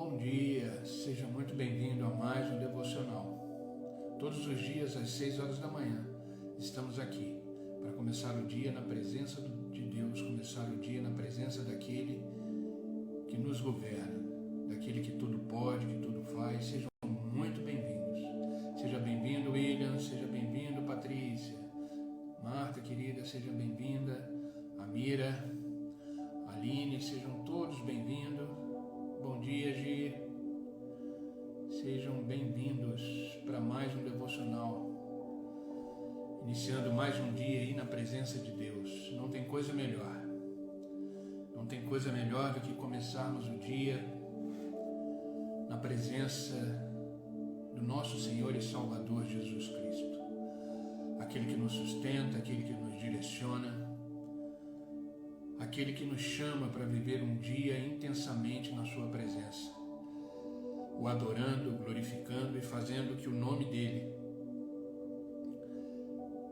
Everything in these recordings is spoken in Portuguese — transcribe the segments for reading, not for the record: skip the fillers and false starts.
Bom dia, seja muito bem-vindo a mais um devocional. Todos os dias às 6 horas da manhã estamos aqui para começar o dia na presença de Deus, começar o dia na presença daquele que nos governa, daquele que tudo pode, que tudo faz. Sejam muito bem-vindos. Seja bem-vindo, William, seja bem-vindo, Patrícia. Marta, querida, seja bem-vinda. Amira, Aline, sejam todos bem-vindos. Bom dia, Gi. Sejam bem-vindos para mais um devocional. Iniciando mais um dia aí na presença de Deus. Não tem coisa melhor. Não tem coisa melhor do que começarmos o dia na presença do nosso Senhor e Salvador Jesus Cristo. Aquele que nos sustenta, aquele que nos direciona, aquele que nos chama para viver um dia intensamente na sua presença, o adorando, glorificando e fazendo que o nome dele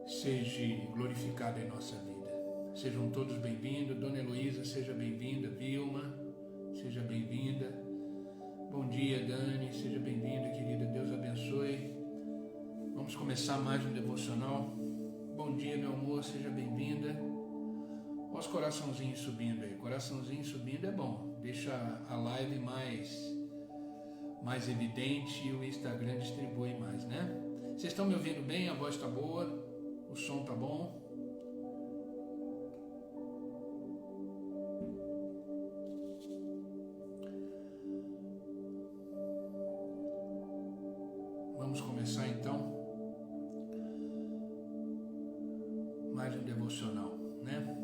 seja glorificado em nossa vida. Sejam todos bem-vindos. Dona Heloísa, seja bem-vinda. Vilma, seja bem-vinda. Bom dia, Dani, seja bem-vinda, querida. Deus abençoe. Vamos começar mais um devocional. Bom dia, meu amor, seja bem-vinda. Olha os coraçãozinhos subindo aí. Coraçãozinho subindo é bom. Deixa a live mais evidente e o Instagram distribui mais, né? Vocês estão me ouvindo bem? A voz está boa? O som está bom? Vamos começar então mais um devocional, né?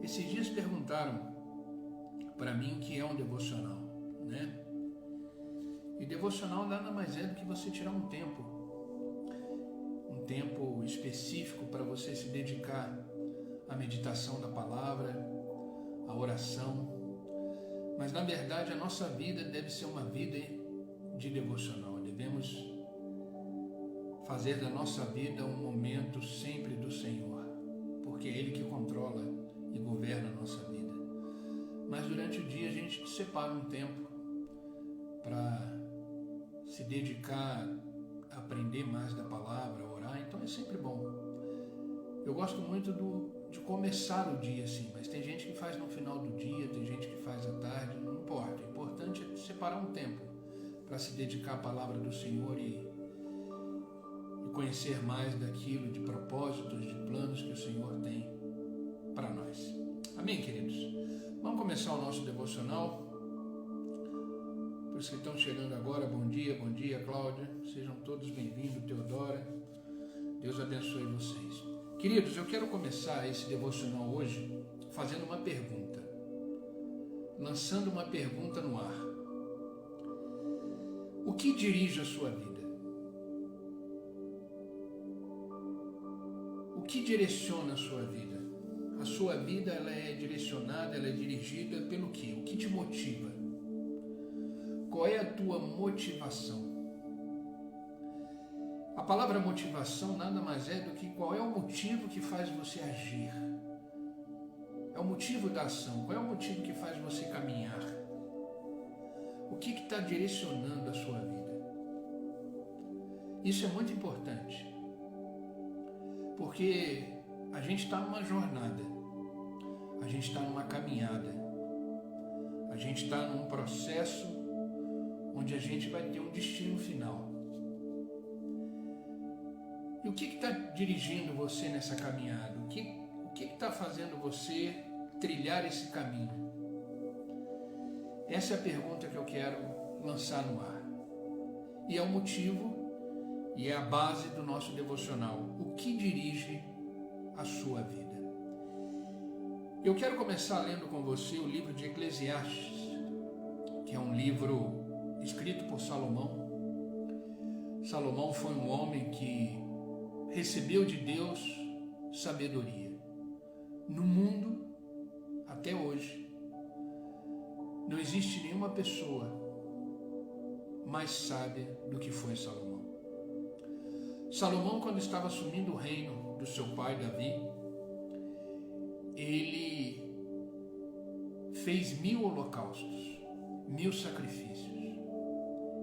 Esses dias perguntaram para mim o que é um devocional, né? E devocional nada mais é do que você tirar um tempo específico para você se dedicar à meditação da palavra, à oração. Mas na verdade a nossa vida deve ser uma vida de devocional. Devemos fazer da nossa vida um momento sempre do Senhor, porque é Ele que controla e governa a nossa vida. Mas durante o dia a gente separa um tempo para se dedicar a aprender mais da palavra, a orar, então é sempre bom. Eu gosto muito de começar o dia assim, mas tem gente que faz no final do dia, tem gente que faz à tarde, não importa. O importante é separar um tempo para se dedicar à palavra do Senhor e conhecer mais daquilo, de propósitos, de planos que o Senhor tem para nós. Amém, queridos? Vamos começar o nosso devocional. Para os que estão chegando agora, bom dia, Cláudia. Sejam todos bem-vindos, Teodora. Deus abençoe vocês. Queridos, eu quero começar esse devocional hoje fazendo uma pergunta, lançando uma pergunta no ar. O que dirige a sua vida? O que direciona a sua vida? A sua vida ela é direcionada, ela é dirigida pelo quê? O que te motiva? Qual é a tua motivação? A palavra motivação nada mais é do que qual é o motivo que faz você agir. É o motivo da ação. Qual é o motivo que faz você caminhar? O que está direcionando a sua vida? Isso é muito importante. Porque a gente está numa jornada, a gente está numa caminhada, a gente está num processo onde a gente vai ter um destino final. E o que está dirigindo você nessa caminhada? O que está fazendo você trilhar esse caminho? Essa é a pergunta que eu quero lançar no ar. E é o motivo e é a base do nosso devocional. O que dirige a sua vida? Eu quero começar lendo com você o livro de Eclesiastes, que é um livro escrito por Salomão. Salomão foi um homem que recebeu de Deus sabedoria. No mundo, até hoje, não existe nenhuma pessoa mais sábia do que foi Salomão. Salomão, quando estava assumindo o reino do seu pai Davi, ele fez 1000 holocaustos, 1000 sacrifícios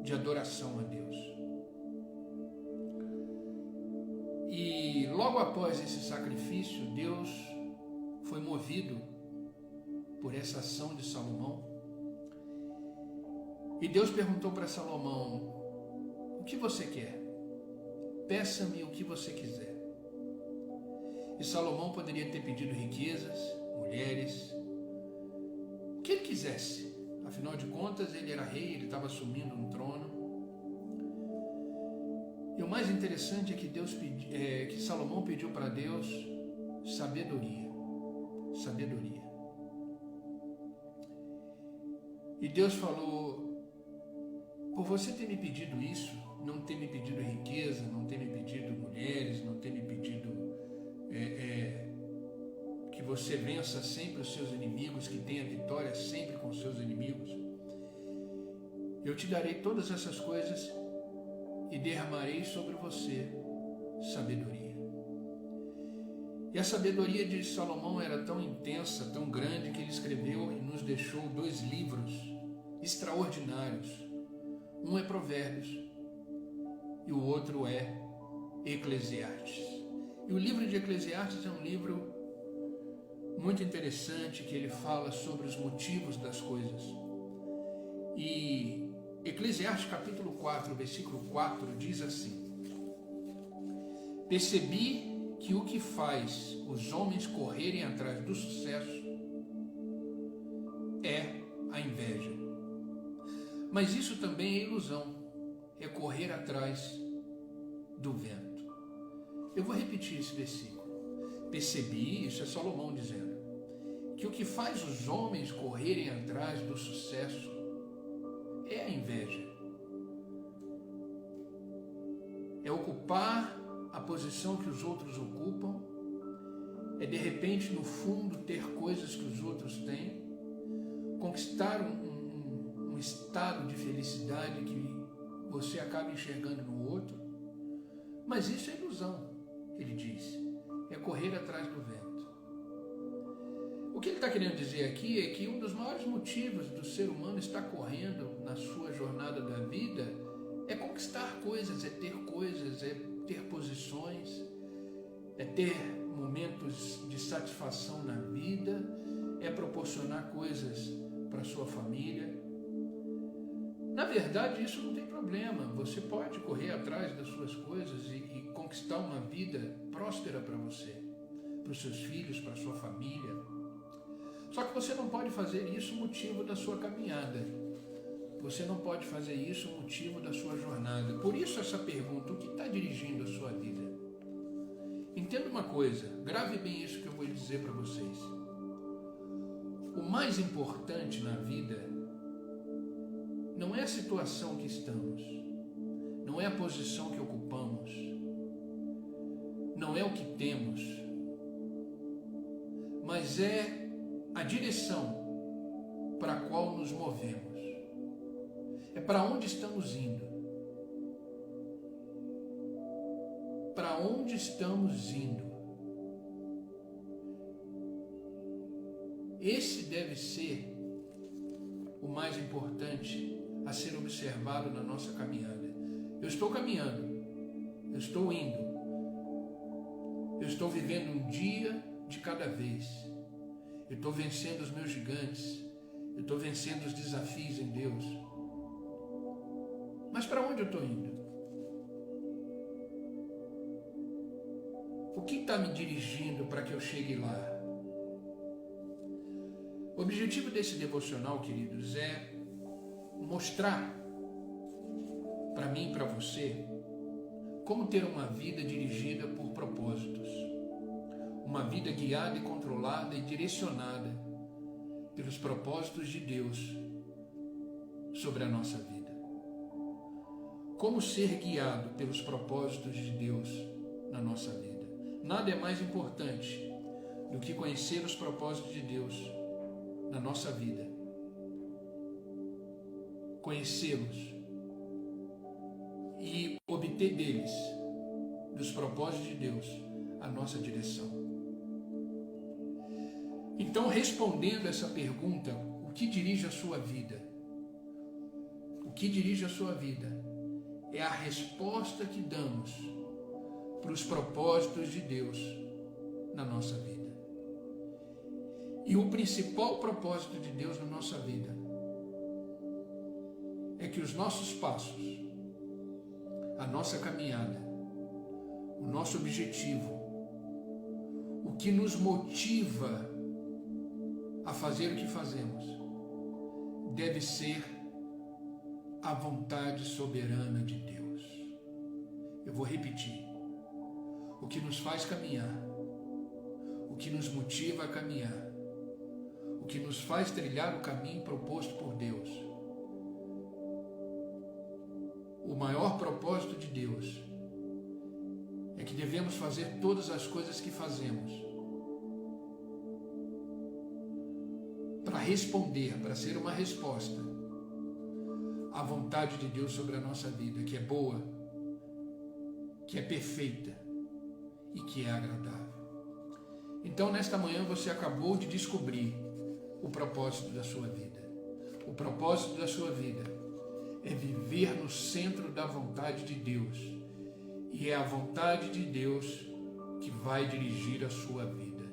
de adoração a Deus. E logo após esse sacrifício, Deus foi movido por essa ação de Salomão. E Deus perguntou para Salomão: o que você quer? Peça-me o que você quiser. E Salomão poderia ter pedido riquezas, mulheres, o que ele quisesse. Afinal de contas, ele era rei, ele estava assumindo um trono. E o mais interessante é que que Salomão pediu para Deus sabedoria. Sabedoria. E Deus falou: por você ter me pedido isso, não ter me pedido riqueza, não ter me pedido mulheres, não ter me pedido que você vença sempre os seus inimigos, que tenha vitória sempre com os seus inimigos, eu te darei todas essas coisas e derramarei sobre você sabedoria. E a sabedoria de Salomão era tão intensa, tão grande, que ele escreveu e nos deixou 2 livros extraordinários. Um é Provérbios e o outro é Eclesiastes. E o livro de Eclesiastes é um livro muito interessante, que ele fala sobre os motivos das coisas. E Eclesiastes capítulo 4, versículo 4 diz assim: percebi que o que faz os homens correrem atrás do sucesso é a inveja. Mas isso também é ilusão, é correr atrás do vento. Eu vou repetir esse versículo. Percebi, isso é Salomão dizendo, que o que faz os homens correrem atrás do sucesso é a inveja. É ocupar a posição que os outros ocupam, é de repente no fundo ter coisas que os outros têm, conquistar um estado de felicidade que você acaba enxergando no outro, mas isso é ilusão, ele diz, é correr atrás do vento. O que ele está querendo dizer aqui é que um dos maiores motivos do ser humano estar correndo na sua jornada da vida é conquistar coisas, é ter posições, é ter momentos de satisfação na vida, é proporcionar coisas para sua família. Na verdade, isso não tem problema. Você pode correr atrás das suas coisas e conquistar uma vida próspera para você, para os seus filhos, para a sua família. Só que você não pode fazer isso motivo da sua caminhada. Você não pode fazer isso motivo da sua jornada. Por isso essa pergunta: o que está dirigindo a sua vida? Entenda uma coisa, grave bem isso que eu vou dizer para vocês. O mais importante na vida não é a situação que estamos, não é a posição que ocupamos, não é o que temos, mas é a direção para a qual nos movemos. É para onde estamos indo. Para onde estamos indo. Esse deve ser o mais importante a ser observado na nossa caminhada. Eu estou caminhando, eu estou indo, eu estou vivendo um dia de cada vez. Eu estou vencendo os meus gigantes, eu estou vencendo os desafios em Deus. Mas para onde eu estou indo? O que está me dirigindo para que eu chegue lá? O objetivo desse devocional, queridos, é mostrar para mim e para você como ter uma vida dirigida por propósitos. Uma vida guiada e controlada e direcionada pelos propósitos de Deus sobre a nossa vida. Como ser guiado pelos propósitos de Deus na nossa vida. Nada é mais importante do que conhecer os propósitos de Deus na nossa vida. Conhecê-los e obter deles, dos propósitos de Deus, a nossa direção. Então, respondendo essa pergunta, o que dirige a sua vida? o que dirige a sua vida é a resposta que damos para os propósitos de Deus na nossa vida. E o principal propósito de Deus na nossa vida é que os nossos passos, a nossa caminhada, o nosso objetivo, o que nos motiva a fazer o que fazemos, deve ser a vontade soberana de Deus. Eu vou repetir. O que nos faz caminhar, o que nos motiva a caminhar, o que nos faz trilhar o caminho proposto por Deus. O maior propósito de Deus é que devemos fazer todas as coisas que fazemos para responder, para ser uma resposta à vontade de Deus sobre a nossa vida, que é boa, que é perfeita e que é agradável. Então, nesta manhã, você acabou de descobrir o propósito da sua vida. O propósito da sua vida é viver no centro da vontade de Deus. E é a vontade de Deus que vai dirigir a sua vida.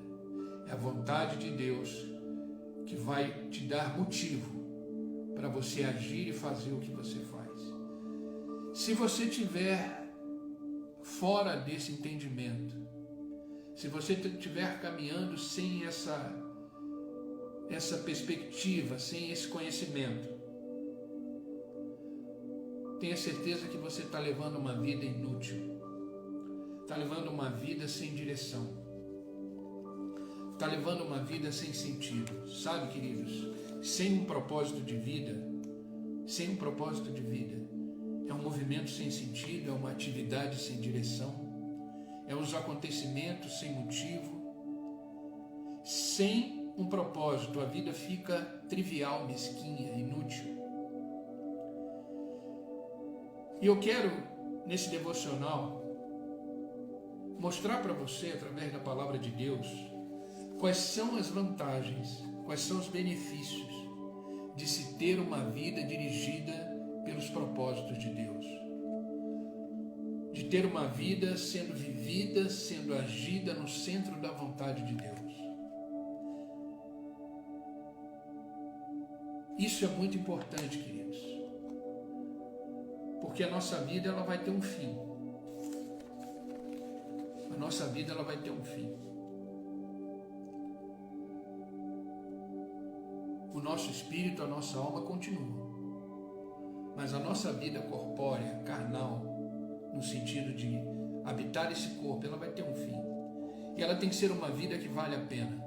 É a vontade de Deus que vai te dar motivo para você agir e fazer o que você faz. Se você estiver fora desse entendimento, se você estiver caminhando sem essa perspectiva, sem esse conhecimento, tenha certeza que você está levando uma vida inútil, está levando uma vida sem direção, está levando uma vida sem sentido. Sabe, queridos, sem um propósito de vida, é um movimento sem sentido, é uma atividade sem direção, é os acontecimentos sem motivo. Sem um propósito, a vida fica trivial, mesquinha, inútil. E eu quero, nesse devocional, mostrar para você, através da palavra de Deus, quais são as vantagens, quais são os benefícios de se ter uma vida dirigida pelos propósitos de Deus. De ter uma vida sendo vivida, sendo agida no centro da vontade de Deus. Isso é muito importante, queridos. Porque a nossa vida, ela vai ter um fim. A nossa vida, ela vai ter um fim. O nosso espírito, a nossa alma continua. Mas a nossa vida corpórea, carnal, no sentido de habitar esse corpo, ela vai ter um fim. E ela tem que ser uma vida que vale a pena.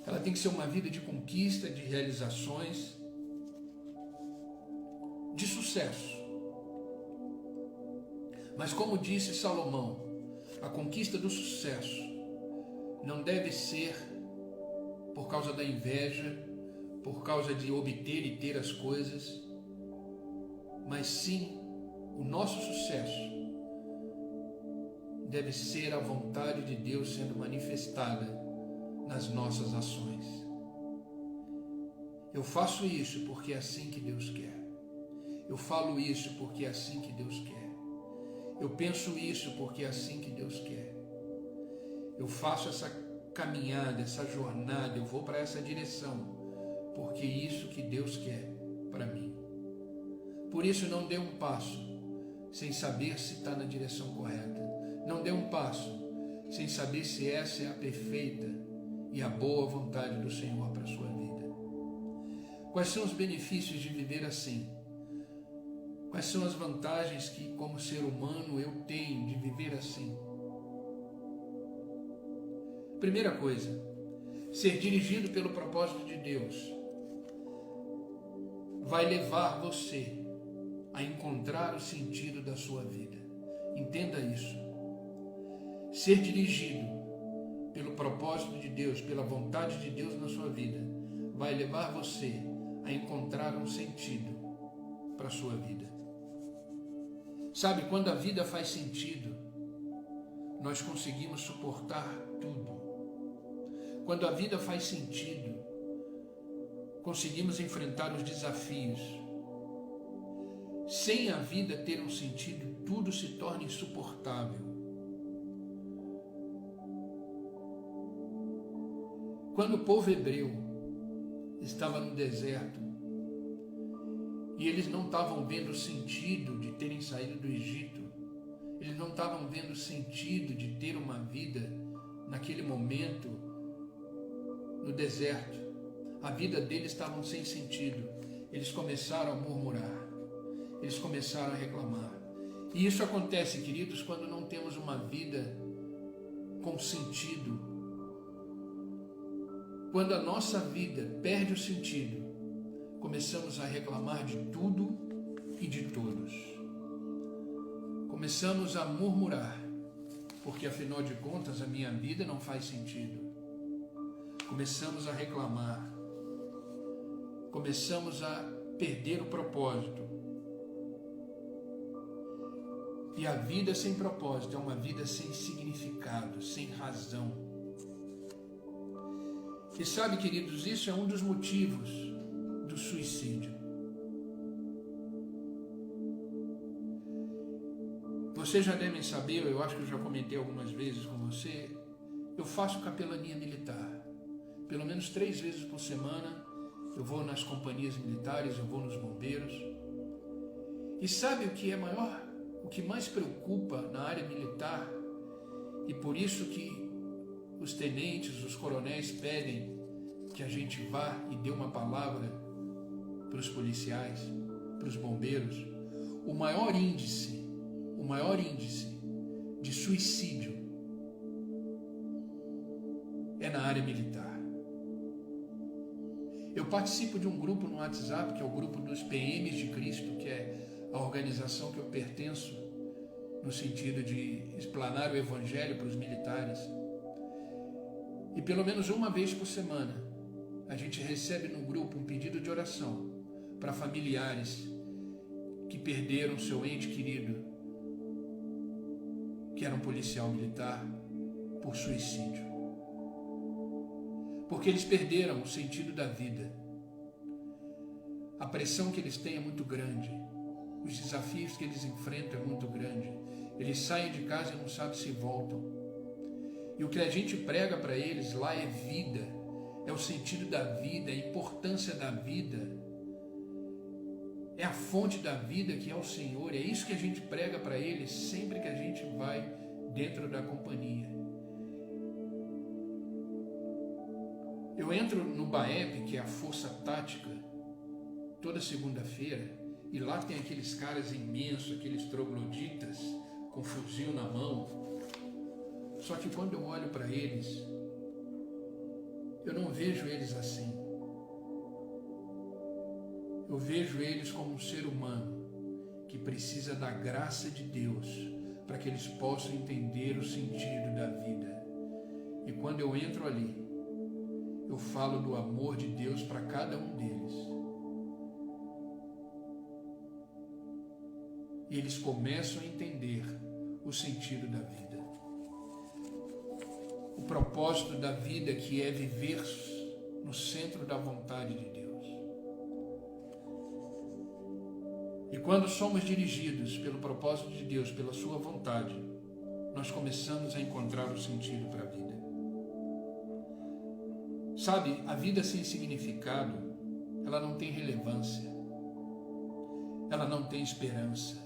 Ela tem que ser uma vida de conquista, de realizações, de sucesso. Mas como disse Salomão, a conquista do sucesso não deve ser por causa da inveja, por causa de obter e ter as coisas, mas sim o nosso sucesso deve ser a vontade de Deus sendo manifestada nas nossas ações. Eu faço isso porque é assim que Deus quer. Eu falo isso porque é assim que Deus quer. Eu penso isso porque é assim que Deus quer. Eu faço essa caminhada, essa jornada, eu vou para essa direção porque é isso que Deus quer para mim. Por isso, não dê um passo sem saber se está na direção correta. Não dê um passo sem saber se essa é a perfeita e a boa vontade do Senhor para a sua vida. Quais são os benefícios de viver assim? Quais são as vantagens que, como ser humano, eu tenho de viver assim? Primeira coisa, ser dirigido pelo propósito de Deus vai levar você a encontrar o sentido da sua vida. Entenda isso. Ser dirigido pelo propósito de Deus, pela vontade de Deus na sua vida, vai levar você a encontrar um sentido para a sua vida. Sabe, quando a vida faz sentido, nós conseguimos suportar tudo. Quando a vida faz sentido, conseguimos enfrentar os desafios. sem a vida ter um sentido, tudo se torna insuportável. Quando o povo hebreu estava no deserto e eles não estavam vendo o sentido de terem saído do Egito, eles não estavam vendo o sentido de ter uma vida naquele momento no deserto. A vida deles estava sem sentido. Eles começaram a murmurar, eles começaram a reclamar. E isso acontece, queridos, quando não temos uma vida com sentido. Quando a nossa vida perde o sentido, começamos a reclamar de tudo e de todos. Começamos a murmurar, porque afinal de contas a minha vida não faz sentido. Começamos a reclamar, começamos a perder o propósito. E a vida sem propósito é uma vida sem significado, sem razão. E sabe, queridos, isso é um dos motivos do suicídio. Vocês já devem saber, eu acho que eu já comentei algumas vezes com você, eu faço capelania militar. Pelo menos 3 vezes por semana eu vou nas companhias militares, eu vou nos bombeiros. E sabe o que é maior? O que mais preocupa na área militar, e por isso que os tenentes, os coronéis pedem que a gente vá e dê uma palavra para os policiais, para os bombeiros, o maior índice de suicídio é na área militar. Eu participo de um grupo no WhatsApp, que é o grupo dos PMs de Cristo, que é a organização que eu pertenço, no sentido de explanar o Evangelho para os militares. E pelo menos uma vez por semana, a gente recebe no grupo um pedido de oração para familiares que perderam seu ente querido, que era um policial militar, por suicídio. Porque eles perderam o sentido da vida. A pressão que eles têm é muito grande. Os desafios que eles enfrentam é muito grande. Eles saem de casa e não sabem se voltam. E o que a gente prega para eles lá é vida, é o sentido da vida, a importância da vida, é a fonte da vida que é o Senhor. É isso que a gente prega para eles sempre que a gente vai dentro da companhia. Eu entro no BAEP, que é a Força Tática, toda segunda-feira, e lá tem aqueles caras imensos, aqueles trogloditas com fuzil na mão. Só que quando eu olho para eles, eu não vejo eles assim. Eu vejo eles como um ser humano que precisa da graça de Deus para que eles possam entender o sentido da vida. E quando eu entro ali, eu falo do amor de Deus para cada um deles. E eles começam a entender o sentido da vida. O propósito da vida, que é viver no centro da vontade de Deus. E quando somos dirigidos pelo propósito de Deus, pela sua vontade, nós começamos a encontrar o sentido para a vida. Sabe, a vida sem significado, ela não tem relevância, ela não tem esperança.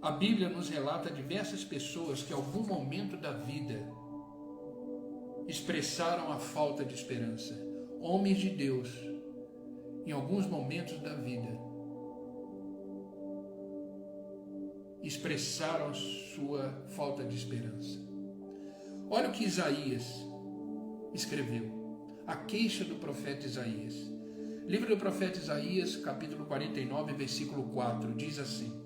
A Bíblia nos relata diversas pessoas que, em algum momento da vida, expressaram a falta de esperança. Homens de Deus, em alguns momentos da vida, expressaram a sua falta de esperança. Olha o que Isaías escreveu, a queixa do profeta Isaías. Livro do profeta Isaías, capítulo 49, versículo 4, diz assim: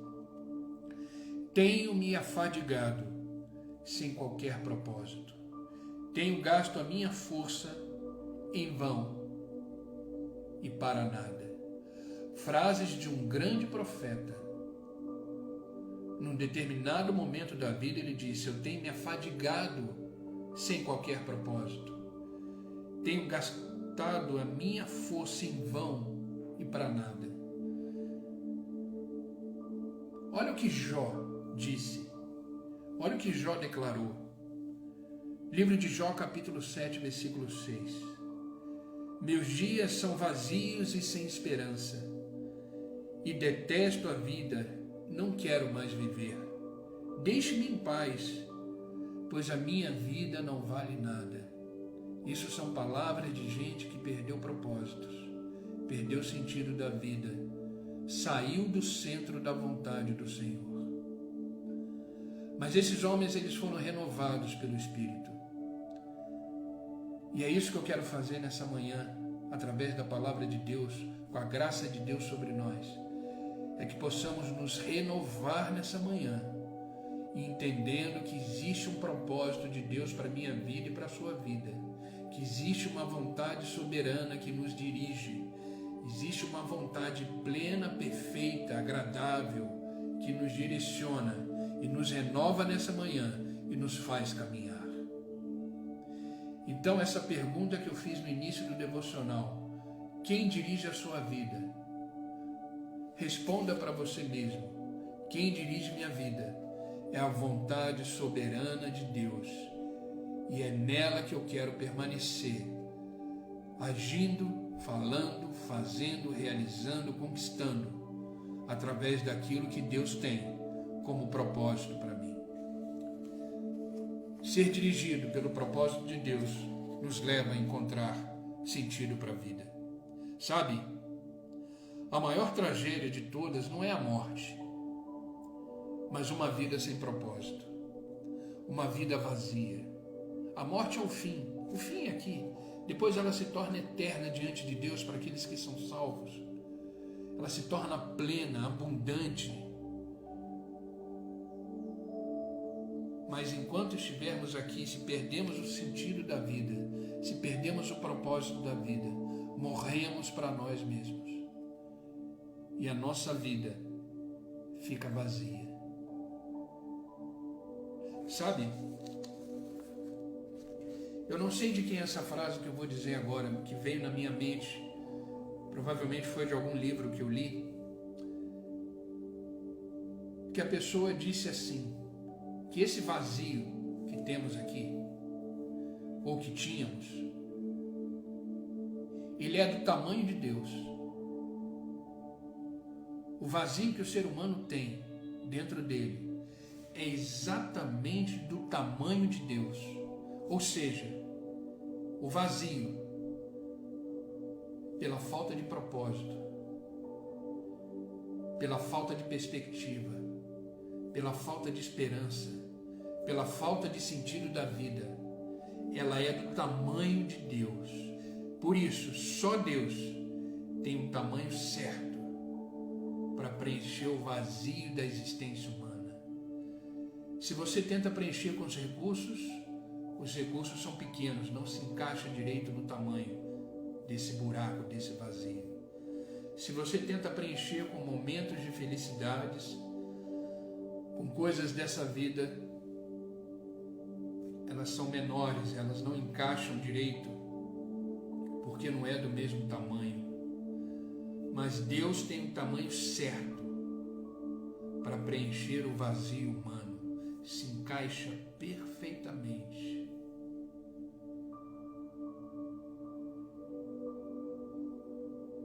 Tenho me afadigado sem qualquer propósito. Tenho gasto a minha força em vão e para nada. Frases de um grande profeta. Num determinado momento da vida ele disse: eu tenho me afadigado sem qualquer propósito. Tenho gastado a minha força em vão e para nada. Olha o que Jó disse. Olha o que Jó declarou. Livro de Jó, capítulo 7, versículo 6. Meus dias são vazios e sem esperança, e detesto a vida, não quero mais viver. Deixe-me em paz, pois a minha vida não vale nada. Isso são palavras de gente que perdeu propósitos, perdeu o sentido da vida, saiu do centro da vontade do Senhor. Mas esses homens, eles foram renovados pelo Espírito. E é isso que eu quero fazer nessa manhã, através da palavra de Deus, com a graça de Deus sobre nós. É que possamos nos renovar nessa manhã, entendendo que existe um propósito de Deus para a minha vida e para a sua vida, que existe uma vontade soberana que nos dirige, existe uma vontade plena, perfeita, agradável, que nos direciona e nos renova nessa manhã e nos faz caminhar. Então, essa pergunta que eu fiz no início do devocional, quem dirige a sua vida? Responda para você mesmo, quem dirige minha vida? É a vontade soberana de Deus, e é nela que eu quero permanecer, agindo, falando, fazendo, realizando, conquistando, através daquilo que Deus tem como propósito para mim. Ser dirigido pelo propósito de Deus nos leva a encontrar sentido para a vida. Sabe, a maior tragédia de todas não é a morte, mas uma vida sem propósito, uma vida vazia. A morte é o fim é aqui. Depois ela se torna eterna diante de Deus para aqueles que são salvos. Ela se torna plena, abundante. Mas enquanto estivermos aqui, se perdemos o sentido da vida, se perdemos o propósito da vida, morremos para nós mesmos. E a nossa vida fica vazia. Sabe? Eu não sei de quem é essa frase que eu vou dizer agora, que veio na minha mente. Provavelmente foi de algum livro que eu li. Que a pessoa disse assim, que esse vazio que temos aqui, ou que tínhamos, ele é do tamanho de Deus. O vazio que o ser humano tem dentro dele é exatamente do tamanho de Deus. Ou seja, o vazio pela falta de propósito, pela falta de perspectiva, pela falta de esperança, pela falta de sentido da vida, ela é do tamanho de Deus. Por isso, só Deus tem um tamanho certo para preencher o vazio da existência humana. Se você tenta preencher com os recursos são pequenos, não se encaixa direito no tamanho desse buraco, desse vazio. Se você tenta preencher com momentos de felicidades, com coisas dessa vida, elas são menores, elas não encaixam direito, porque não é do mesmo tamanho. Mas Deus tem um tamanho certo para preencher o vazio humano, se encaixa perfeitamente.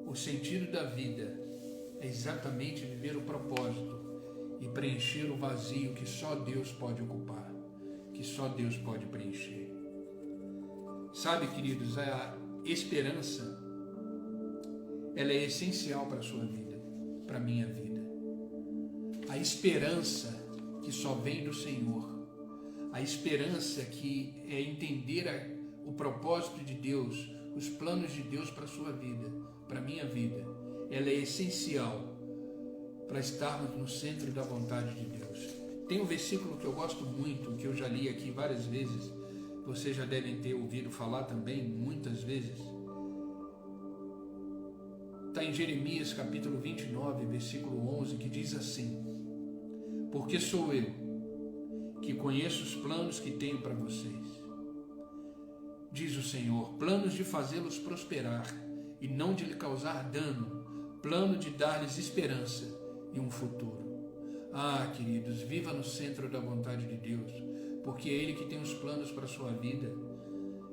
O sentido da vida é exatamente viver o propósito e preencher o vazio que só Deus pode ocupar, que só Deus pode preencher. Sabe, queridos, a esperança, ela é essencial para a sua vida, para a minha vida. A esperança que só vem do Senhor, a esperança que é entender o propósito de Deus, os planos de Deus para a sua vida, para a minha vida, ela é essencial para estarmos no centro da vontade de Deus. Tem um versículo que eu gosto muito, que eu já li aqui várias vezes, vocês já devem ter ouvido falar também muitas vezes. Está em Jeremias capítulo 29, versículo 11, que diz assim: porque sou eu que conheço os planos que tenho para vocês, diz o Senhor, planos de fazê-los prosperar e não de lhe causar dano, plano de dar-lhes esperança e um futuro. Ah, queridos, viva no centro da vontade de Deus, porque é Ele que tem os planos para a sua vida.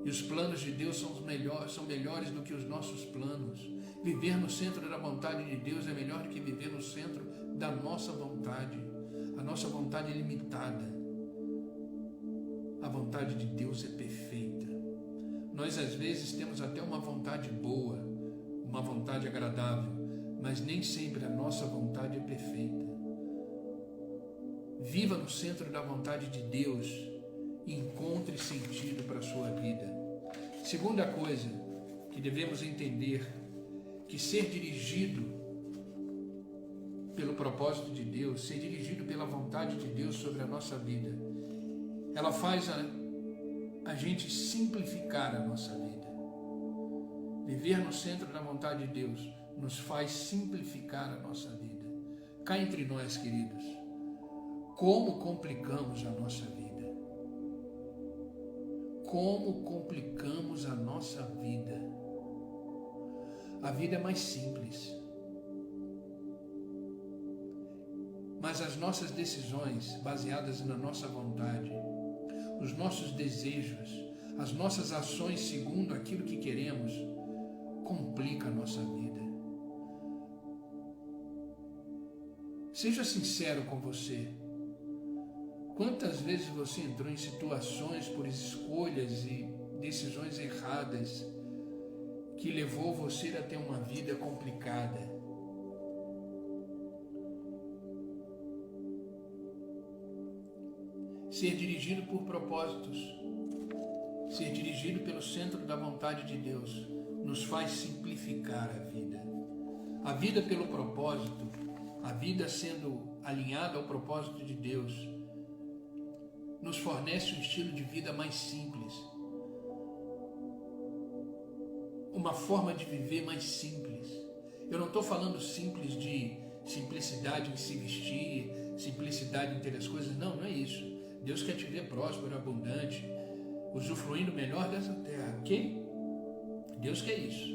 E os planos de Deus são melhores do que os nossos planos. Viver no centro da vontade de Deus é melhor do que viver no centro da nossa vontade. A nossa vontade é limitada. A vontade de Deus é perfeita. Nós às vezes temos até uma vontade boa, uma vontade agradável, mas nem sempre a nossa vontade é perfeita. Viva no centro da vontade de Deus e encontre sentido para a sua vida. Segunda coisa que devemos entender, que ser dirigido pelo propósito de Deus, ser dirigido pela vontade de Deus sobre a nossa vida, ela faz a gente simplificar a nossa vida. Viver no centro da vontade de Deus nos faz simplificar a nossa vida. Cá entre nós, queridos, como complicamos a nossa vida? Como complicamos a nossa vida? A vida é mais simples. Mas as nossas decisões, baseadas na nossa vontade, os nossos desejos, as nossas ações segundo aquilo que queremos, complica a nossa vida. Seja sincero com você. Quantas vezes você entrou em situações por escolhas e decisões erradas que levou você a ter uma vida complicada? Ser dirigido por propósitos, ser dirigido pelo centro da vontade de Deus, nos faz simplificar a vida. A vida pelo propósito, a vida sendo alinhada ao propósito de Deus, nos fornece um estilo de vida mais simples, uma forma de viver mais simples. Eu não estou falando simples de simplicidade em se vestir, simplicidade em ter as coisas, não é isso. Deus quer te ver próspero, abundante, usufruindo melhor dessa terra, ok? Deus quer isso,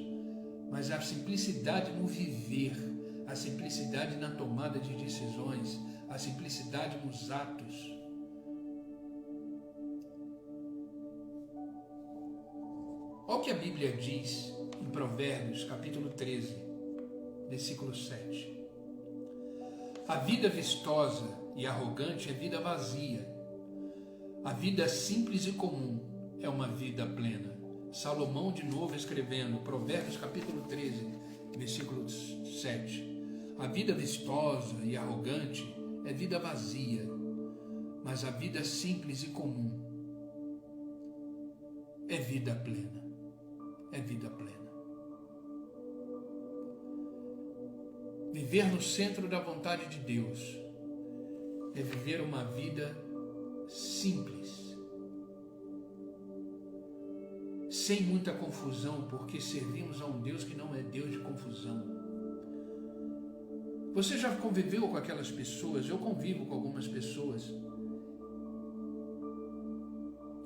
mas a simplicidade no viver, a simplicidade na tomada de decisões, a simplicidade nos atos, olha o que a Bíblia diz em Provérbios, capítulo 13, versículo 7. A vida vistosa e arrogante é vida vazia. A vida simples e comum é uma vida plena. Salomão, de novo, escrevendo, Provérbios, capítulo 13, versículo 7. A vida vistosa e arrogante é vida vazia, mas a vida simples e comum é vida plena. É vida plena. Viver no centro da vontade de Deus é viver uma vida simples, sem muita confusão, porque servimos a um Deus que não é Deus de confusão. Você já conviveu com aquelas pessoas? Eu convivo com algumas pessoas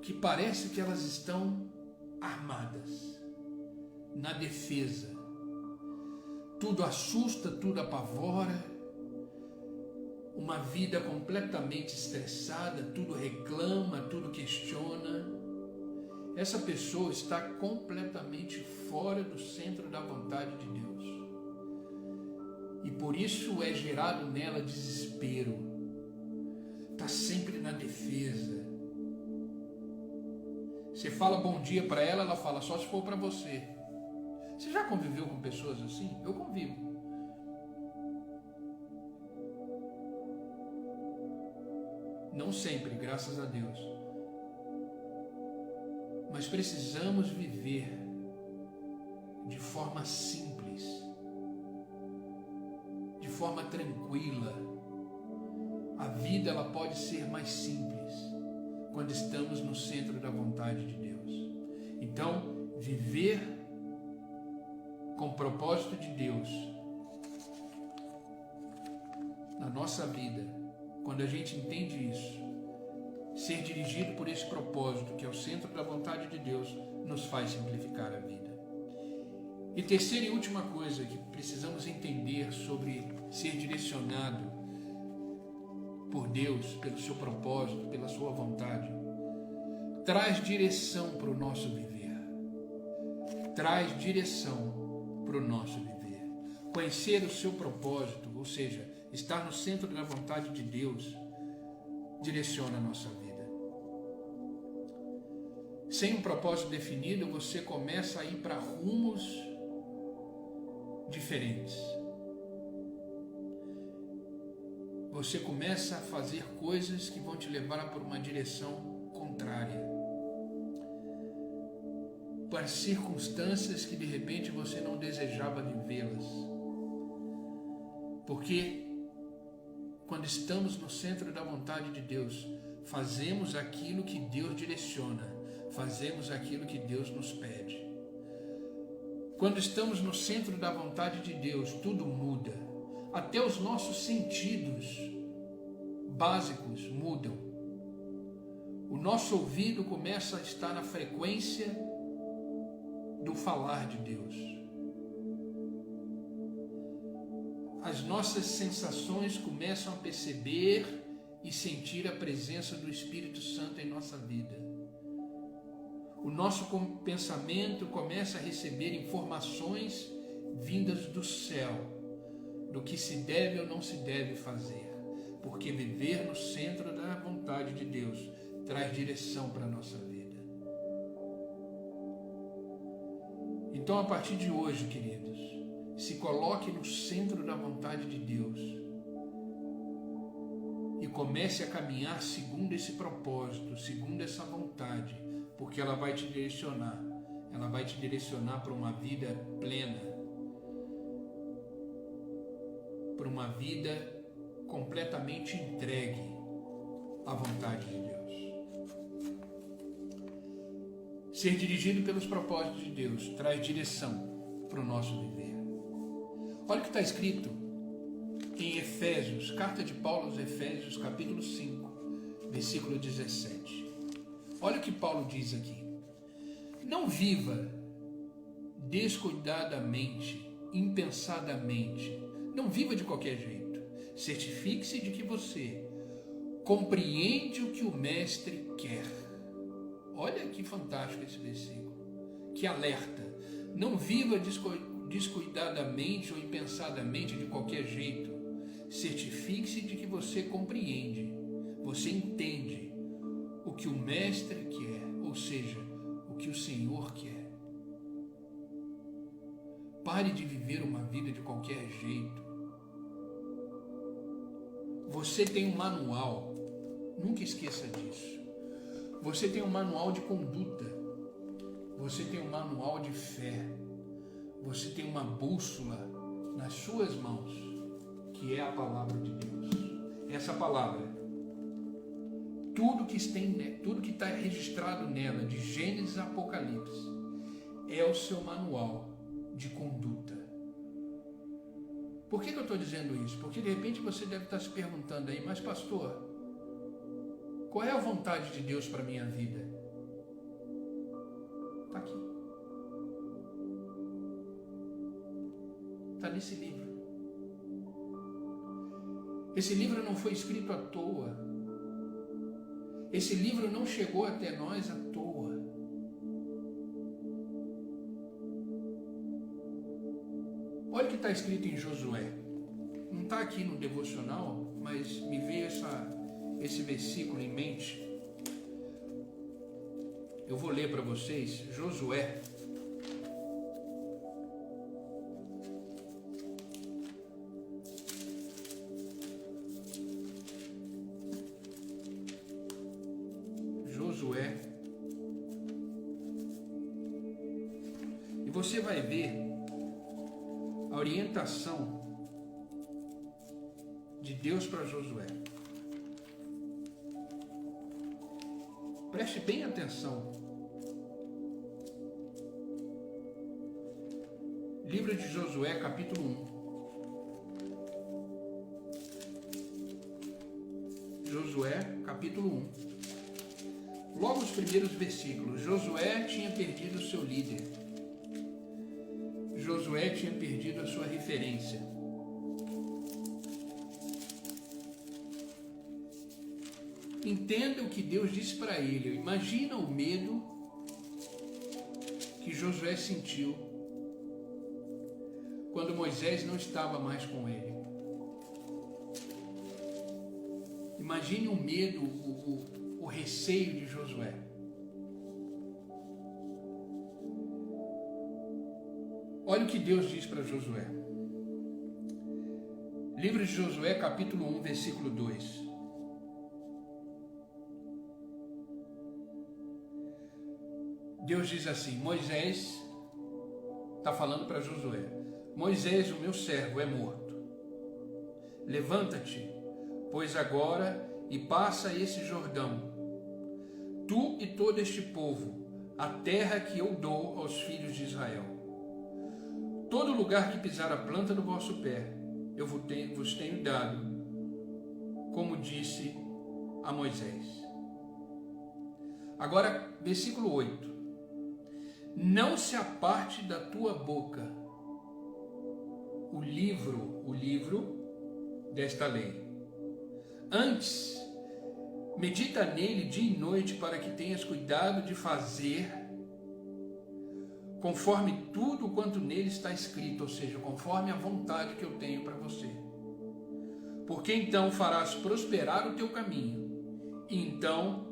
que parece que elas estão armadas, na defesa. Tudo assusta, tudo apavora, uma vida completamente estressada, tudo reclama, tudo questiona. Essa pessoa está completamente fora do centro da vontade de Deus. E por isso é gerado nela desespero. Está sempre na defesa. Você fala bom dia para ela, ela fala só se for para você. Você já conviveu com pessoas assim? Eu convivo. Não sempre, graças a Deus. Mas precisamos viver de forma simples, de forma tranquila. A vida ela pode ser mais simples quando estamos no centro da vontade de Deus. Então, viver com o propósito de Deus na nossa vida, quando a gente entende isso, ser dirigido por esse propósito, que é o centro da vontade de Deus, nos faz simplificar a vida. E terceira e última coisa que precisamos entender sobre ser direcionado por Deus, pelo seu propósito, pela sua vontade, traz direção para o nosso viver. Traz direção para o nosso viver. Conhecer o seu propósito, ou seja, estar no centro da vontade de Deus, direciona a nossa vida. Sem um propósito definido, você começa a ir para rumos diferentes. Você começa a fazer coisas que vão te levar por uma direção contrária, para circunstâncias que de repente você não desejava vivê-las. Porque quando estamos no centro da vontade de Deus, fazemos aquilo que Deus direciona, fazemos aquilo que Deus nos pede. Quando estamos no centro da vontade de Deus, tudo muda. Até os nossos sentidos básicos mudam. O nosso ouvido começa a estar na frequência do falar de Deus. As nossas sensações começam a perceber e sentir a presença do Espírito Santo em nossa vida. O nosso pensamento começa a receber informações vindas do céu, do que se deve ou não se deve fazer, porque viver no centro da vontade de Deus traz direção para a nossa vida. Então, a partir de hoje, queridos, se coloque no centro da vontade de Deus e comece a caminhar segundo esse propósito, segundo essa vontade, porque ela vai te direcionar. Ela vai te direcionar para uma vida plena, para uma vida completamente entregue à vontade de Deus. Ser dirigido pelos propósitos de Deus traz direção para o nosso viver. Olha o que está escrito em Efésios, carta de Paulo aos Efésios, capítulo 5, versículo 17. Olha o que Paulo diz aqui. Não viva descuidadamente, impensadamente. Não viva de qualquer jeito. Certifique-se de que você compreende o que o Mestre quer. Olha que fantástico esse versículo. Que alerta. Não viva descuidadamente ou impensadamente de qualquer jeito. Certifique-se de que você compreende, você entende o que o Mestre quer, ou seja, o que o Senhor quer. Pare de viver uma vida de qualquer jeito. Você tem um manual, nunca esqueça disso. Você tem um manual de conduta, você tem um manual de fé, você tem uma bússola nas suas mãos, que é a palavra de Deus. Essa palavra, tudo que está registrado nela, de Gênesis a Apocalipse, é o seu manual de conduta. Por que eu estou dizendo isso? Porque de repente você deve estar se perguntando aí, mas pastor, qual é a vontade de Deus para a minha vida? Está aqui. Está nesse livro. Esse livro não foi escrito à toa. Esse livro não chegou até nós à toa. Olha o que está escrito em Josué. Não está aqui no devocional, mas me veio esse versículo em mente. Eu vou ler para vocês. Josué. E você vai ver a orientação de Deus para Josué. Preste bem atenção. Livro de Josué, capítulo 1. Josué, capítulo 1. Logo os primeiros versículos. Josué tinha perdido o seu líder. Josué tinha perdido a sua referência. Entenda o que Deus disse para ele. Imagina o medo que Josué sentiu quando Moisés não estava mais com ele. Imagine o medo, o receio de Josué. Olha o que Deus diz para Josué. Livro de Josué, capítulo 1, versículo 2. Deus diz assim, Moisés está falando para Josué. Moisés, o meu servo, é morto. Levanta-te, pois agora, e passa esse Jordão, tu e todo este povo, a terra que eu dou aos filhos de Israel. Todo lugar que pisar a planta do vosso pé, eu vos tenho dado, como disse a Moisés. Agora, versículo 8. Não se aparte da tua boca o livro desta lei. Antes, medita nele dia e noite para que tenhas cuidado de fazer conforme tudo quanto nele está escrito, ou seja, conforme a vontade que eu tenho para você. Porque então farás prosperar o teu caminho, e então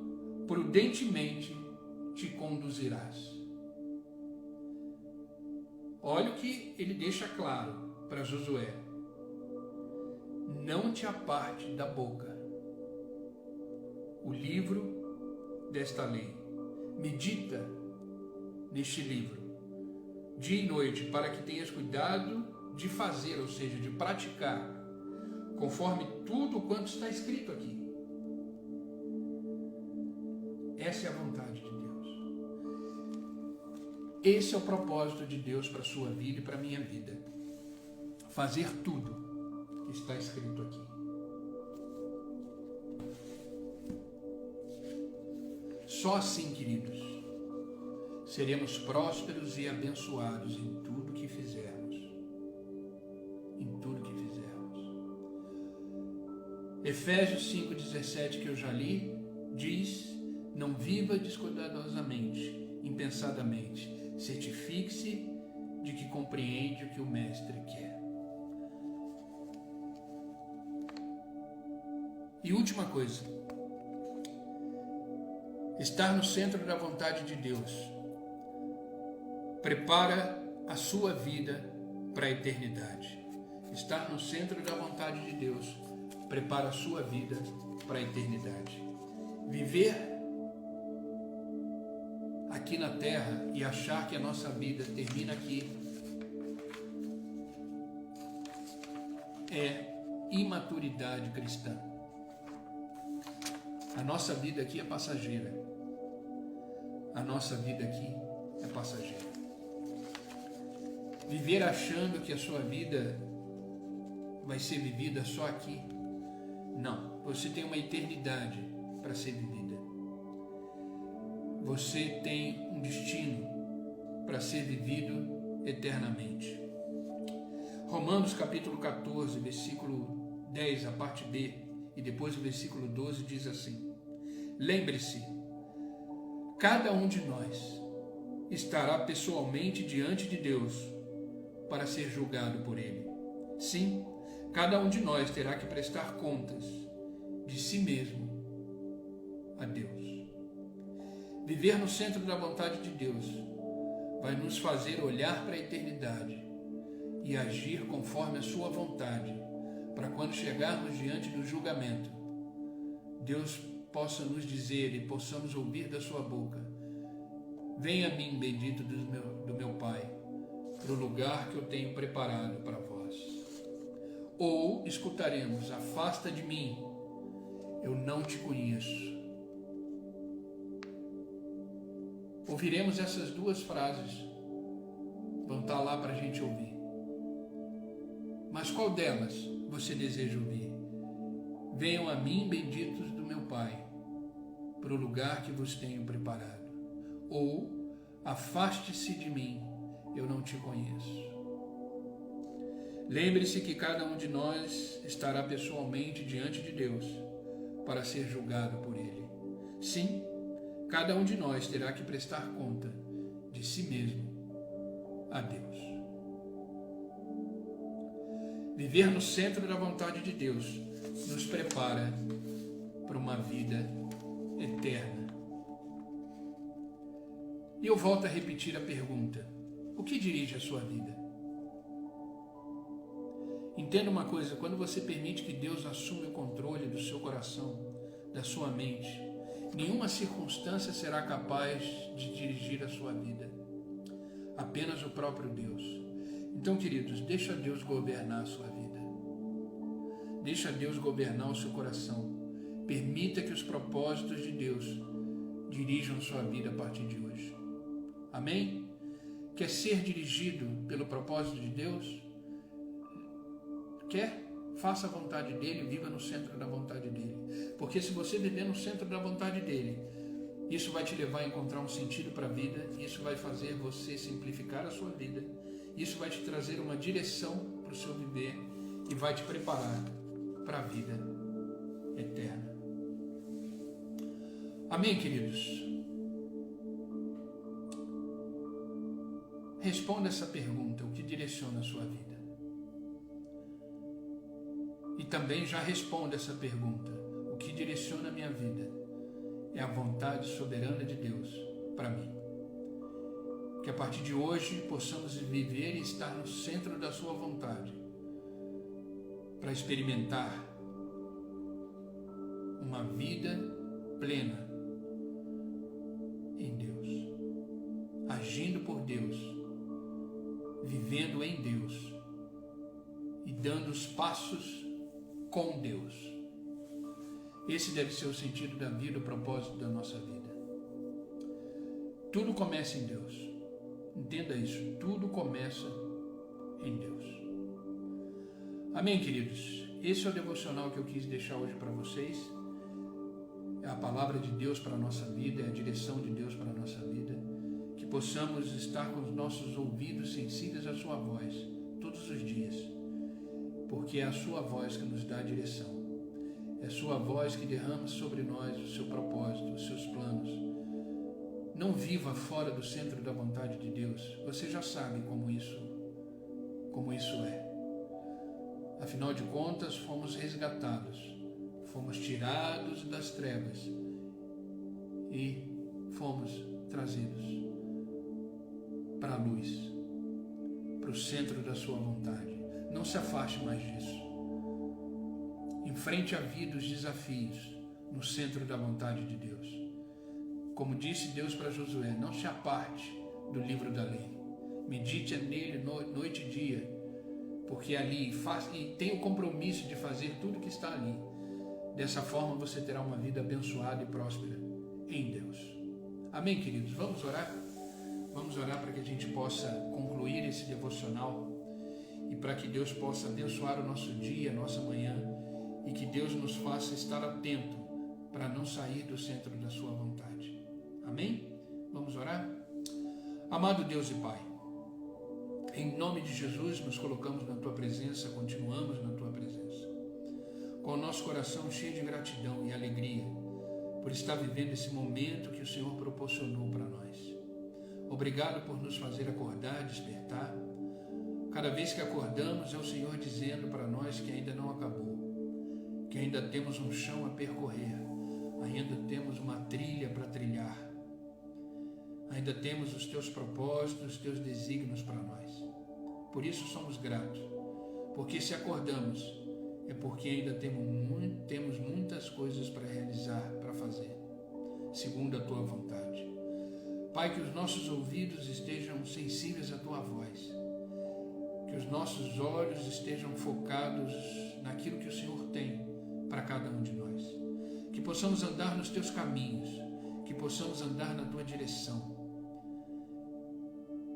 prudentemente te conduzirás. Olha o que ele deixa claro para Josué. Não te aparte da boca o livro desta lei. Medita neste livro dia e noite, para que tenhas cuidado de fazer, ou seja, de praticar, conforme tudo quanto está escrito aqui. Essa é a vontade de Deus. Esse é o propósito de Deus para a sua vida e para a minha vida. Fazer tudo que está escrito aqui. Só assim, queridos, seremos prósperos e abençoados em tudo que fizermos. Em tudo que fizermos. Efésios 5,17, que eu já li, diz: não viva descuidadosamente, impensadamente. Certifique-se de que compreende o que o Mestre quer. E última coisa, estar no centro da vontade de Deus prepara a sua vida para a eternidade. Estar no centro da vontade de Deus prepara a sua vida para a eternidade. Viver aqui na terra e achar que a nossa vida termina aqui é imaturidade cristã. A nossa vida aqui é passageira. A nossa vida aqui é passageira. Viver achando que a sua vida vai ser vivida só aqui. Não, você tem uma eternidade para ser vivida. Você tem um destino para ser vivido eternamente. Romanos capítulo 14, versículo 10, a parte B, e depois o versículo 12 diz assim: lembre-se, cada um de nós estará pessoalmente diante de Deus para ser julgado por Ele. Sim, cada um de nós terá que prestar contas de si mesmo a Deus. Viver no centro da vontade de Deus vai nos fazer olhar para a eternidade e agir conforme a sua vontade, para quando chegarmos diante do julgamento, Deus possa nos dizer e possamos ouvir da sua boca: venha a mim, bendito do meu Pai, para o lugar que eu tenho preparado para vós. Ou escutaremos: afasta de mim, eu não te conheço. Ouviremos essas duas frases, vão estar lá para a gente ouvir. Mas qual delas você deseja ouvir? Venham a mim, benditos do meu Pai, para o lugar que vos tenho preparado. Ou afaste-se de mim, eu não te conheço. Lembre-se que cada um de nós estará pessoalmente diante de Deus para ser julgado por Ele. Sim, cada um de nós terá que prestar conta de si mesmo a Deus. Viver no centro da vontade de Deus nos prepara para uma vida eterna. E eu volto a repetir a pergunta: o que dirige a sua vida? Entenda uma coisa: quando você permite que Deus assuma o controle do seu coração, da sua mente, nenhuma circunstância será capaz de dirigir a sua vida. Apenas o próprio Deus. Então, queridos, deixa Deus governar a sua vida. Deixa Deus governar o seu coração. Permita que os propósitos de Deus dirijam sua vida a partir de hoje. Amém? Quer ser dirigido pelo propósito de Deus? Quer? Faça a vontade dele, viva no centro da vontade dele. Porque se você viver no centro da vontade dele, isso vai te levar a encontrar um sentido para a vida, isso vai fazer você simplificar a sua vida, isso vai te trazer uma direção para o seu viver e vai te preparar para a vida eterna. Amém, queridos? Responda essa pergunta: o que direciona a sua vida? E também já responda essa pergunta: o que direciona a minha vida é a vontade soberana de Deus para mim. Que a partir de hoje possamos viver e estar no centro da sua vontade, para experimentar uma vida plena em Deus, agindo por Deus, vivendo em Deus e dando os passos com Deus. Esse deve ser o sentido da vida, o propósito da nossa vida. Tudo começa em Deus. Entenda isso, tudo começa em Deus. Amém, queridos? Esse é o devocional que eu quis deixar hoje para vocês. É a palavra de Deus para a nossa vida, é a direção de Deus para a nossa vida. Que possamos estar com os nossos ouvidos sensíveis à sua voz todos os dias, porque é a sua voz que nos dá a direção. É a sua voz que derrama sobre nós o seu propósito, os seus planos. Não viva fora do centro da vontade de Deus. Você já sabe como isso é. Afinal de contas, fomos resgatados, fomos tirados das trevas e fomos trazidos para a luz, para o centro da sua vontade. Não se afaste mais disso. Enfrente a vida, os desafios, no centro da vontade de Deus. Como disse Deus para Josué: não se aparte do livro da lei. Medite nele noite e dia, porque ali e tenha o compromisso de fazer tudo que está ali. Dessa forma você terá uma vida abençoada e próspera em Deus. Amém, queridos? Vamos orar? Vamos orar para que a gente possa concluir esse devocional e para que Deus possa abençoar o nosso dia, a nossa manhã, e que Deus nos faça estar atento para não sair do centro da sua vontade. Amém? Vamos orar? Amado Deus e Pai, em nome de Jesus nos colocamos na Tua presença, continuamos na Tua presença, com o nosso coração cheio de gratidão e alegria por estar vivendo esse momento que o Senhor proporcionou para nós. Obrigado por nos fazer acordar, despertar. Cada vez que acordamos é o Senhor dizendo para nós que ainda não acabou, que ainda temos um chão a percorrer, ainda temos uma trilha para trilhar, ainda temos os Teus propósitos, os Teus desígnios para nós. Por isso somos gratos, porque se acordamos é porque ainda temos muitas coisas para realizar, para fazer, segundo a Tua vontade. Pai, que os nossos ouvidos estejam sensíveis à Tua voz, que os nossos olhos estejam focados naquilo que o Senhor tem para cada um de nós, que possamos andar nos Teus caminhos, que possamos andar na Tua direção,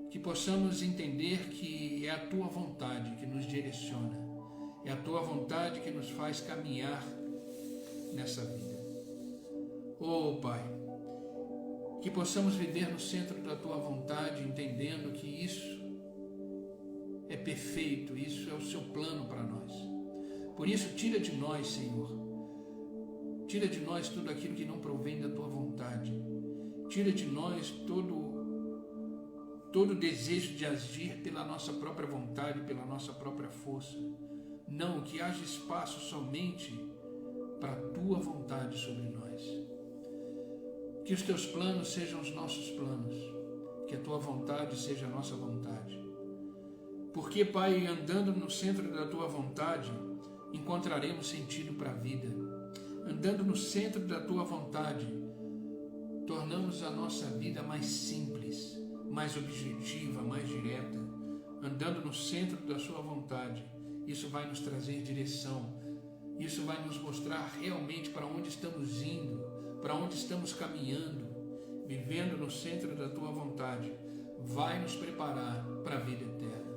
que possamos entender que é a Tua vontade que nos direciona, é a Tua vontade que nos faz caminhar nessa vida. Oh Pai, que possamos viver no centro da Tua vontade, entendendo que isso é perfeito, isso é o Seu plano para nós. Por isso, tira de nós, Senhor, Tira de nós tudo aquilo que não provém da tua vontade. Tira de nós todo desejo de agir pela nossa própria vontade, pela nossa própria força. Não, que haja espaço somente para a tua vontade sobre nós. Que os teus planos sejam os nossos planos, que a tua vontade seja a nossa vontade. Porque, Pai, andando no centro da tua vontade, encontraremos sentido para a vida. Andando no centro da tua vontade, tornamos a nossa vida mais simples, mais objetiva, mais direta. Andando no centro da sua vontade, isso vai nos trazer direção. Isso vai nos mostrar realmente para onde estamos indo, para onde estamos caminhando. Vivendo no centro da tua vontade, vai nos preparar para a vida eterna.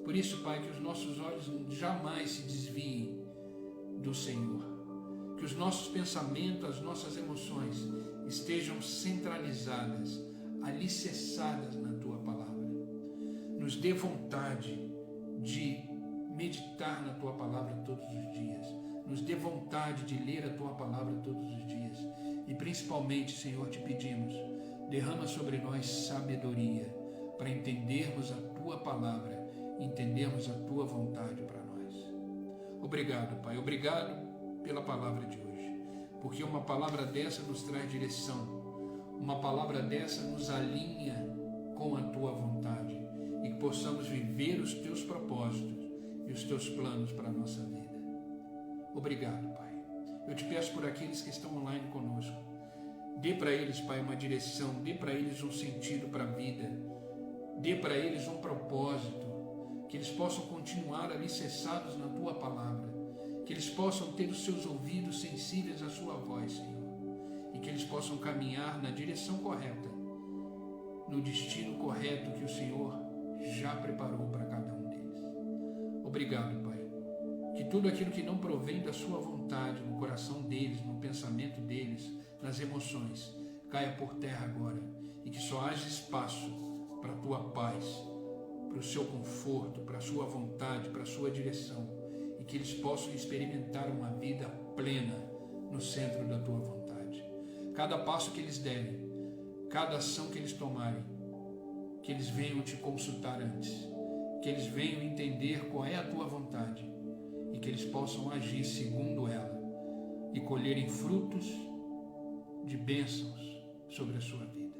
Por isso, Pai, que os nossos olhos jamais se desviem do Senhor. Que os nossos pensamentos, as nossas emoções estejam centralizadas, alicerçadas na tua palavra. Nos dê vontade de meditar na tua palavra todos os dias. Nos dê vontade de ler a tua palavra todos os dias. E principalmente, Senhor, te pedimos, derrama sobre nós sabedoria para entendermos a tua palavra, entendermos a tua vontade para nós. Obrigado, Pai. Obrigado pela palavra de hoje. Porque uma palavra dessa nos traz direção. Uma palavra dessa nos alinha com a tua vontade. E que possamos viver os teus propósitos e os teus planos para a nossa vida. Obrigado, Pai. Eu te peço por aqueles que estão online conosco. Dê para eles, Pai, uma direção. Dê para eles um sentido para a vida. Dê para eles um propósito. Que eles possam continuar alicerçados na tua palavra. Que eles possam ter os seus ouvidos sensíveis à sua voz, Senhor. E que eles possam caminhar na direção correta. No destino correto que o Senhor já preparou para cada um deles. Obrigado, Pai. Que tudo aquilo que não provém da sua vontade no coração deles, no pensamento deles, nas emoções, caia por terra agora e que só haja espaço para a tua paz, para o seu conforto, para a sua vontade, para a sua direção e que eles possam experimentar uma vida plena no centro da tua vontade. Cada passo que eles derem, cada ação que eles tomarem, que eles venham te consultar antes, que eles venham entender qual é a tua vontade e que eles possam agir segundo ela e colherem frutos de bênçãos sobre a sua vida.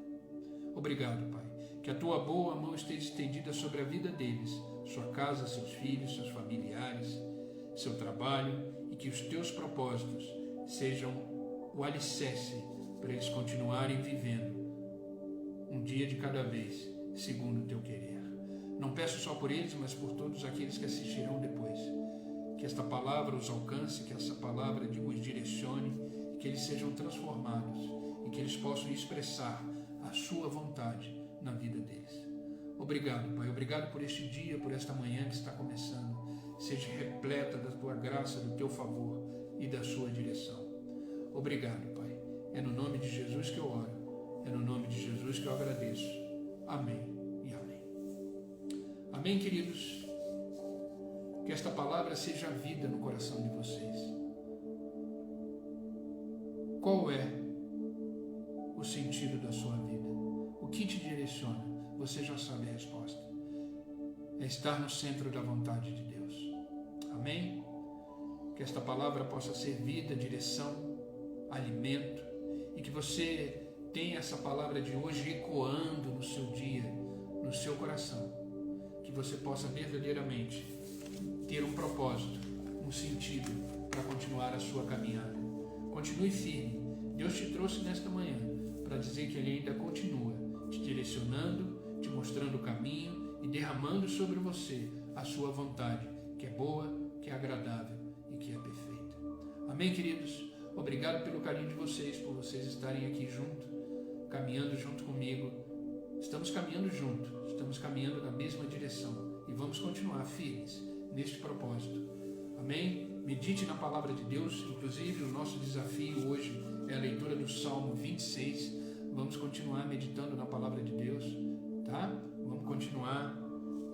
Obrigado, Pai, que a tua boa mão esteja estendida sobre a vida deles, sua casa, seus filhos, seus familiares, seu trabalho e que os teus propósitos sejam o alicerce para eles continuarem vivendo um dia de cada vez, segundo o teu querer. Não peço só por eles, mas por todos aqueles que assistirão depois. Que esta palavra os alcance, que essa palavra os direcione, que eles sejam transformados e que eles possam expressar a sua vontade na vida deles. Obrigado, Pai. Obrigado por este dia, por esta manhã que está começando. Seja repleta da tua graça, do teu favor e da sua direção. Obrigado, Pai. É no nome de Jesus que eu oro. É no nome de Jesus que eu agradeço. Amém e amém. Amém, queridos. Que esta palavra seja vida no coração de vocês. Qual é o sentido da sua vida? O que te direciona? Você já sabe a resposta. É estar no centro da vontade de Deus. Amém? Que esta palavra possa ser vida, direção, alimento e que você tenha essa palavra de hoje ecoando no seu dia, no seu coração. Que você possa verdadeiramente ter um propósito, um sentido para continuar a sua caminhada. Continue firme. Deus te trouxe nesta manhã para dizer que Ele ainda continua te direcionando, te mostrando o caminho e derramando sobre você a sua vontade, que é boa, que é agradável e que é perfeita. Amém, queridos? Obrigado pelo carinho de vocês, por vocês estarem aqui junto, caminhando junto comigo. Estamos caminhando junto, estamos caminhando na mesma direção e vamos continuar firmes neste propósito. Amém? Medite na palavra de Deus. Inclusive o nosso desafio hoje é a leitura do Salmo 26. Vamos continuar meditando na palavra de Deus, tá? Vamos continuar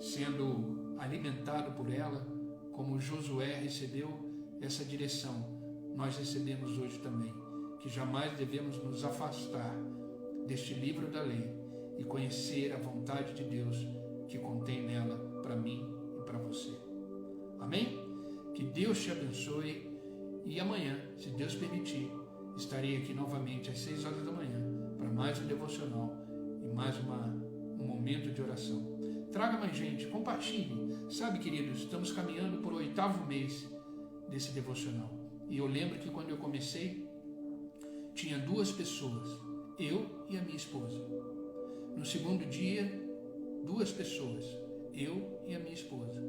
sendo alimentado por ela, como Josué recebeu essa direção nós recebemos hoje também que jamais devemos nos afastar deste livro da lei e conhecer a vontade de Deus que contém nela para mim e para você. Amém? Que Deus te abençoe e amanhã, se Deus permitir, estarei aqui novamente às 6 horas da manhã para mais um devocional e mais um momento de oração. Traga mais gente, compartilhe. Sabe, queridos, estamos caminhando por o 8º mês desse devocional. E eu lembro que quando eu comecei, tinha 2 pessoas, eu e a minha esposa. No segundo dia, 2 pessoas, eu e a minha esposa.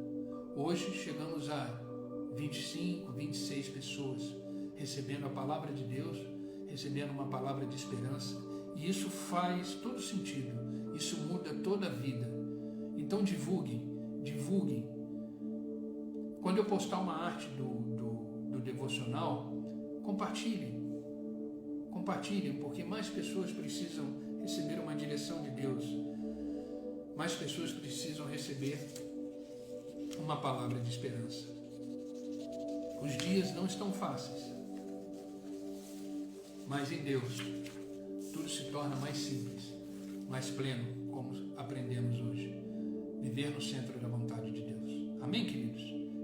Hoje chegamos a 25, 26 pessoas recebendo a palavra de Deus, recebendo uma palavra de esperança, e isso faz todo sentido, isso muda toda a vida. Então divulguem. Quando eu postar uma arte do devocional, compartilhem, porque mais pessoas precisam receber uma direção de Deus, mais pessoas precisam receber uma palavra de esperança. Os dias não estão fáceis, mas em Deus tudo se torna mais simples, mais pleno, como aprendemos hoje. Viver no centro da vontade de Deus. Amém, queridos?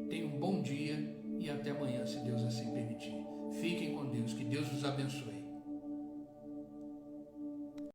Tenham um bom dia e até amanhã, se Deus assim permitir. Fiquem com Deus, que Deus os abençoe.